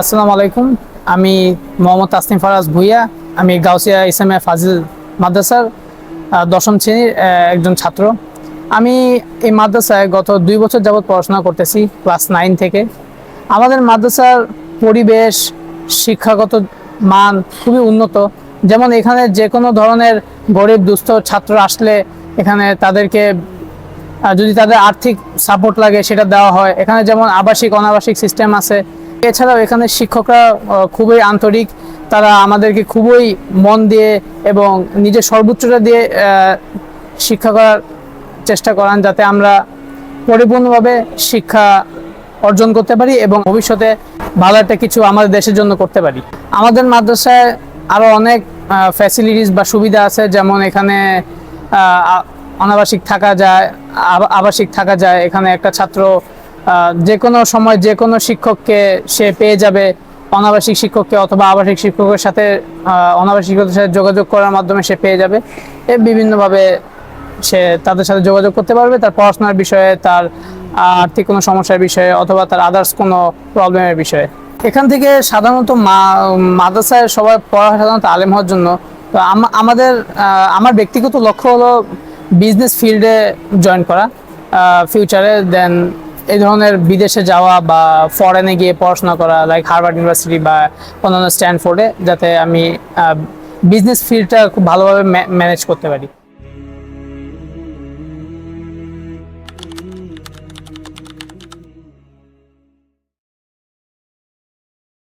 আসসালামু আলাইকুম। আমি মোহাম্মদ তাসনিম ফারাজ ভুইয়া। আমি গাউসিয়া ইসলামিয়া ফাজিল মাদ্রাসার দশম শ্রেণীর একজন ছাত্র। আমি এই মাদ্রাসায় গত 2 বছর যাবৎ পড়াশোনা করতেছি, ক্লাস 9 থেকে। আমাদের মাদ্রাসার পরিবেশ, শিক্ষাগত মান খুবই উন্নত। যেমন এখানে যে কোনো ধরনের গরিব দুস্থ ছাত্র আসলে এখানে তাদেরকে যদি তাদের আর্থিক সাপোর্ট লাগে সেটা দেওয়া হয়। এখানে যেমন আবাসিক অনাবাসিক সিস্টেম আছে। এছাড়াও এখানে শিক্ষকরা খুবই আন্তরিক, তারা আমাদেরকে খুবই মন দিয়ে এবং নিজের সর্বোচ্চটা দিয়ে শিক্ষা করার চেষ্টা করেন, যাতে আমরা পরিপূর্ণভাবে শিক্ষা অর্জন করতে পারি এবং ভবিষ্যতে ভালো একটা কিছু আমাদের দেশের জন্য করতে পারি। আমাদের মাদ্রাসায় আরও অনেক ফ্যাসিলিটিস বা সুবিধা আছে, যেমন এখানে অনাবাসিক থাকা যায়, আবাসিক থাকা যায়। এখানে একটা ছাত্র যে কোনো সময় যে কোনো শিক্ষককে সে পেয়ে যাবে, অনাবাসিক শিক্ষককে অথবা আবাসিক শিক্ষকের সাথে অনাবাসিক শিক্ষকের সাথে যোগাযোগ করার মাধ্যমে সে পেয়ে যাবে। বিভিন্নভাবে সে তাদের সাথে যোগাযোগ করতে পারবে, তার পড়াশোনার বিষয়ে, তার আর্থিক কোনো সমস্যার বিষয়ে অথবা তার আদার্স কোনো প্রবলেমের বিষয়ে। এখান থেকে সাধারণত মাদ্রাসায় সবাই পড়া হয় সাধারণত আলেম হওয়ার জন্য। তো আমার ব্যক্তিগত লক্ষ্য হলো বিজনেস ফিল্ডে জয়েন করা ফিউচারে, দেন এই ধরনের বিদেশে যাওয়া বা ফরেনে গিয়ে পড়াশোনা করা, লাইক হার্ভার্ড ইউনিভার্সিটি বা অন্যান্য স্ট্যানফোর্ডে, যাতে আমি বিজনেস ফিল্ডটা খুব ভালোভাবে ম্যানেজ করতে পারি।